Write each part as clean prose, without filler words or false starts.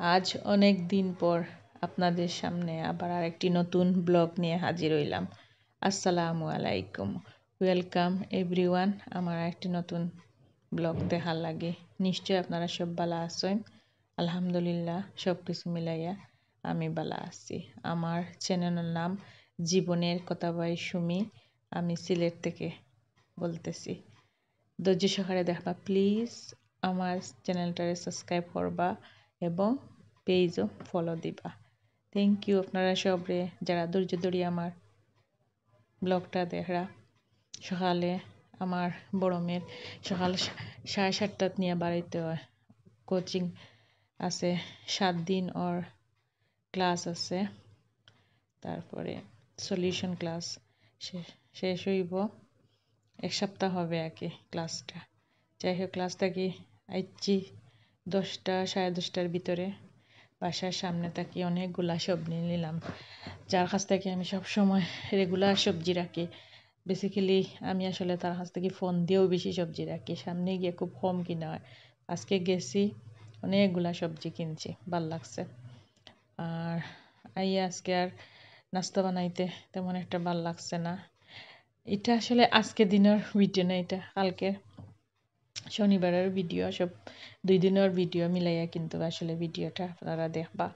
আজ অনেক দিন পর আপনাদের সামনে আবার আরেকটি নতুন ব্লগ নিয়ে হাজির হইলাম। আসসালামু আলাইকুম, ওয়েলকাম এভরিওয়ান আমার একটি নতুন ব্লগ দেখার লাগে। নিশ্চয় আপনারা সব ভালো আছেন। আলহামদুলিল্লাহ, সব কিছু মিলাইয়া আমি ভালো আছি। আমার চ্যানেলের নাম জীবনের কথা বাই সুমি। আমি সিলেট থেকে বলতেছি। ধৈর্য সহকারে দেখবা প্লিজ। আমার চ্যানেলটারে সাবস্ক্রাইব করবা এবং পেজও ফলো দিবা। থ্যাংক ইউ আপনারা সবরে যারা ধৈর্য ধরে আমার ব্লগটা দেখরা। সকালে আমার বড় মেয়ের সকাল 7:30 নিয়ে বাড়িতে হয়। কোচিং আছে 7 দিন ওর ক্লাস আছে। তারপরে সলিউশন ক্লাস শেষ হইব, এক সপ্তাহ হবে আর কি ক্লাসটা। যাই হোক, ক্লাসটা কি আইছি 10টা 10:30টার ভিতরে। বাসার সামনে থাকি অনেকগুলা সবজি নিলাম, যার কাছ থেকে আমি সব সময় রেগুলার সবজি রাখি। বেসিক্যালি আমি আসলে তার কাছ থেকে ফোন দিয়েও বেশি সবজি রাখি, সামনে গিয়ে খুব কম কিনা হয়। আজকে গেছি, অনেকগুলা সবজি কিনছি, ভাল লাগছে। আর আজকে আর নাস্তা বানাইতে তেমন একটা ভাল লাগছে না। এটা আসলে আজকে দিনের ভিডিও না, এটা কালকে শনিবারের ভিডিও। সব 2 দিনের ভিডিও মিলাইয়া কিন্তু আসলে ভিডিওটা আপনারা দেখবা।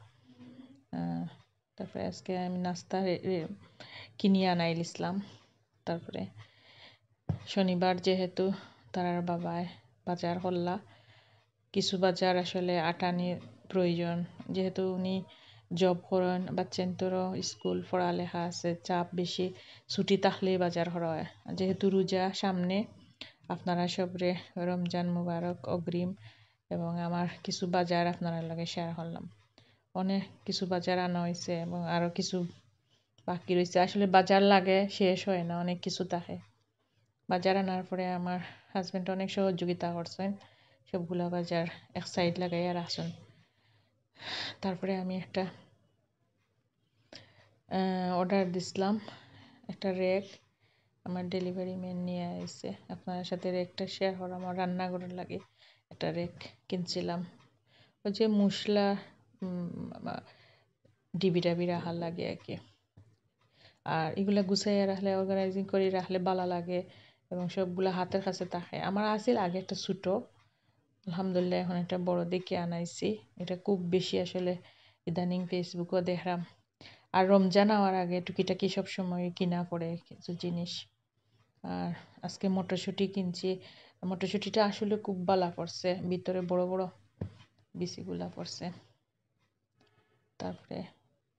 তারপরে আজকে আমি নাস্তা কিনিয়ে আনাইল ইসলাম। তারপরে শনিবার যেহেতু তারার বাবায় বাজার করলা, কিছু বাজার আসলে আটানির প্রয়োজন, যেহেতু উনি জব করেন, বাচ্চান তোরও স্কুল পড়ালেখা আছে, চাপ বেশি, ছুটি থাকলে বাজার করা হয়। যেহেতু রোজা সামনে, আপনারা সবরে রমজান মুবারক অগ্রিম। এবং আমার কিছু বাজার আপনারা লগে শেয়ার করলাম। অনেক কিছু বাজার আনা হয়েছে এবং আরও কিছু বাকি রয়েছে। আসলে বাজার লাগে শেষ হয় না, অনেক কিছু থাকে। বাজার আনার পরে আমার হাজব্যান্ড অনেক সহযোগিতা করছেন, সবগুলা বাজার এক সাইড লাগাইয়া রাখছেন। তারপরে আমি একটা অর্ডার দিছিলাম, একটা রেক আমার ডেলিভারি ম্যান নিয়ে আসছে। আপনার সাথে রেকটা শেয়ার করা, আমার রান্নাঘরের লাগে একটা রেক কিনছিলাম। ওই যে মশলা ডিবি ডাবি রাখার লাগে আর কি। আর এগুলা গুছাইয়া রাখলে, অর্গানাইজিং করে রাখলে ভালো লাগে এবং সবগুলা হাতের কাছে থাকে। আমার আছিল আগে একটা ছোটো, আলহামদুলিল্লাহ এখন একটা বড় দেখে আনাইছি। এটা খুব বেশি আসলে ইদানিং ফেসবুকও দেখলাম। আর রমজান হওয়ার আগে টুকিটাকি সবসময় কিনা পড়ে কিছু জিনিস। আর আজকে মটরশুঁটি কিনছি। মটরশুঁটিটা আসলে খুব ভালো পড়ছে, ভিতরে বড় বড় বিচিগুলা পড়ছে। তারপরে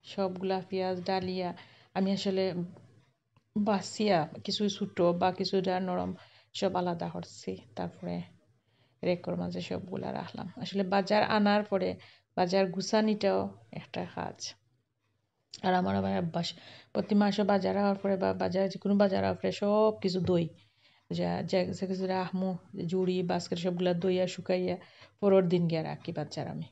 সবগুলা পেঁয়াজ ডালিয়া আমি আসলে বাসিয়া কিছু ছোটো বা কিছুটা নরম সব আলাদা করছি। তারপরে রেকর মাঝে সবগুলা রাখলাম। আসলে বাজার আনার পরে বাজার গুছানিটাও একটা কাজ। আর আমার আবার অভ্যাস, প্রতি মাসে বাজার হওয়ার পরে বা বাজার যে কোনো বাজার হওয়ার পরে সব কিছু দই যা কিছু রাখমু, জুড়ি বাস্কেট সবগুলা দইয়া শুকাইয়া পরের দিন গিয়ে রাখি বাজার আমি।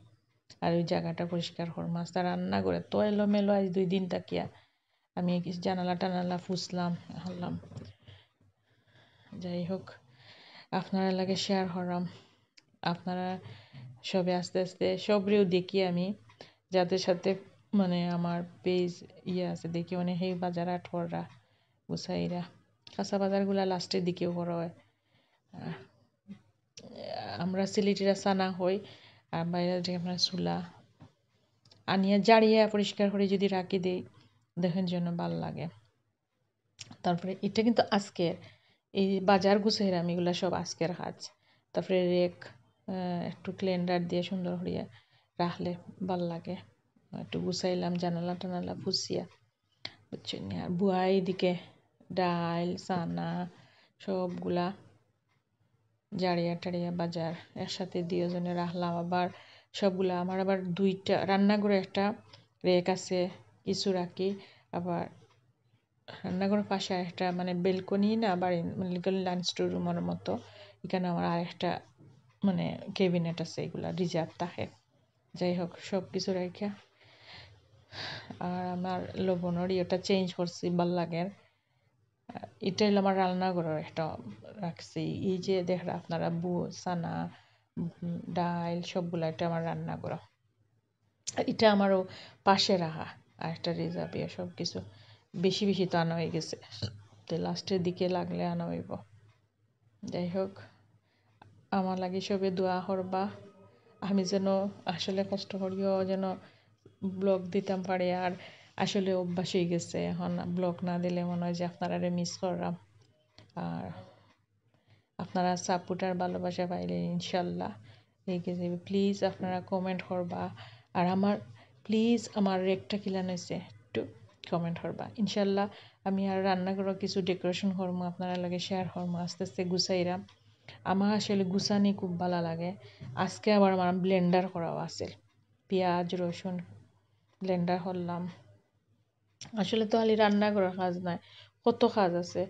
আর ওই জায়গাটা পরিষ্কার কর, মাছটা রান্না করে তো এলোমেলো আজ 2 দিন তাকিয়া আমি কিছু জানালা টানালা ফুসলাম হলাম। যাই হোক, আপনারা লাগে শেয়ার করলাম। আপনারা সবে আস্তে আস্তে সবরেও দেখি আমি, যাদের সাথে মানে আমার পেজ আছে দেখি মানে সেই বাজার আঠরা গুছাইরা। কাঁচা বাজারগুলা লাস্টের দিকেও করা হয়। আমরা সিলেটিরা সানা হই, আর বাইরে যে আপনার চুলা আনিয়া জাড়িয়ে পরিষ্কার করে যদি রাখি দেই, দেখেন জন্য ভাল লাগে। তারপরে এটা কিন্তু আজকের এই বাজার গুছাইরা আমি এগুলা সব আজকের কাজ। তারপরে রেক একটু ক্লেন্ডার দিয়ে সুন্দর করিয়া রাখলে ভাল লাগে। একটু গুছাইলাম জানালা টানালা ফুসিয়া, বুঝছেন। আর বুয়া এদিকে ডাল চানা সবগুলা জাড়িয়া টাড়িয়া বাজার একসাথে দিয়ে জনে রাখলাম। আবার সবগুলা আমার আবার 2টা রান্নাঘরে একটা রেক আছে, কিছু রাখি। আবার রান্নাঘরের পাশে একটা মানে বেলকনি না, বাড়ি মানে লাঞ্চ স্টোর রুমের মতো, এখানে আমার আরেকটা মানে ক্যাবিনেট আছে, এগুলা রিজার্ভ থাকে। যাই হোক, সব কিছু রেখে আর আমার লবণের ইয়েটা চেঞ্জ করছি, ভাল লাগে। এটা হলো আমার রান্নাঘরের একটা রাখছি। এই যে দেখরা আপনারা সানা ডাল সবগুলা, এটা আমার রান্নাঘর। এটা আমারও পাশে রাখা আর একটা রিজার্ভ সব কিছু বেশি বেশি তো আনা হয়ে গেছে, তো লাস্টের দিকে লাগলে আনা হইব। যাই হোক, আমার লাগে সবে দোয়া করবা, আমি যেন আসলে কষ্ট করিও যেন ব্লগ দিতাম পারি। আর আসলে অভ্যাস হয়ে গেছে, এখন ব্লগ না দিলে মনে হয় যে আপনারা মিস করলাম। আর আপনারা সাপোর্ট আর ভালোবাসা পাইলে ইনশাল্লাহ এগিয়ে যাবে। প্লিজ আপনারা কমেন্ট করবা, আর আমার প্লিজ আমার রেকটা কিলান হয়েছে একটু কমেন্ট করবা। ইনশাল্লাহ আমি আর রান্না করা কিছু ডেকোরেশন করবো, আপনারা লাগে শেয়ার করবো, আস্তে আস্তে গুছাইরাম। আমার আসলে গুছানি খুব ভালো লাগে। আজকে আবার আমার ব্লেন্ডার করাও আছে, পেঁয়াজ রসুন ব্লেন্ডার করলাম। আসলে তো খালি রান্না করার কাজ নাই, কত কাজ আছে।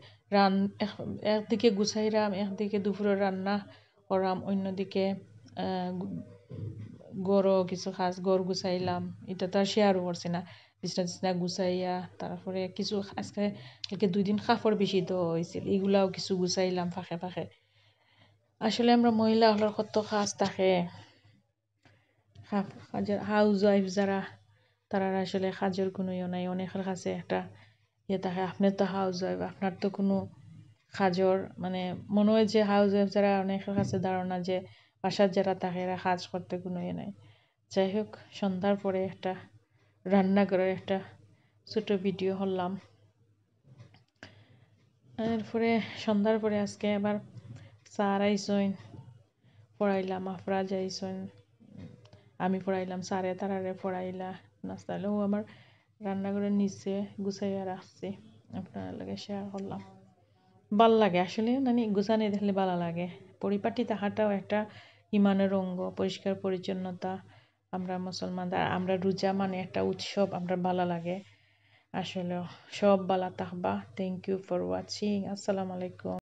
একদিকে গুছাইরাম, একদিকে দুপুরে রান্না করাম, অন্যদিকে গড়ও কিছু কাজ, গড় গুছাইলাম, এটা তো আর শেয়ারও করছি না। বিছনা টিছনা গুছাইয়া তারপরে কিছু আজকে 2 দিন কাপড় বেশি তো হয়েছিল, এগুলাও কিছু গুছাইলাম ফাঁকে ফাঁকে। আসলে আমরা মহিলা হলার কত কাজ থাকে, হাউস ওয়াইফ যারা তারা আসলে কাজের কোনো ইয়ে নাই। অনেকের কাছে একটা ইয়ে থাকে, আপনার তো হাউস ওয়াইফ, আপনার তো কোনো কাজর মানে মনে হয় যে হাউস ওয়াইফ যারা, অনেকের কাছে ধারণা যে বাসার যারা থাকে এরা কাজ করতে কোনো ইয়ে নাই। যাই হোক, সন্ধ্যার পরে একটা রান্না করার একটা ছোট ভিডিও করলাম। এরপরে সন্ধ্যার পরে আজকে আবার স্যার আইসইন, পড়াইলাম, আফরা যাইসইন, আমি পড়াইলাম, স্যারে তারারে পড়াইলা নাস্তা। ও আমার রান্নাঘরের নিচে গুছাইয়া রাখছি, আপনার লাগে শেয়ার করলাম। ভাল লাগে আসলে, মানে গুছানি দেখলে ভালো লাগে। পরিপাটি থাকাটাও একটা ইমানের অঙ্গ, পরিষ্কার পরিচ্ছন্নতা। আমরা মুসলমানদের, আমরা রোজা মানে একটা উৎসব, আমরা ভালো লাগে আসলে। সব ভালো থাকবা। Thank you for watching. আসসালামু আলাইকুম।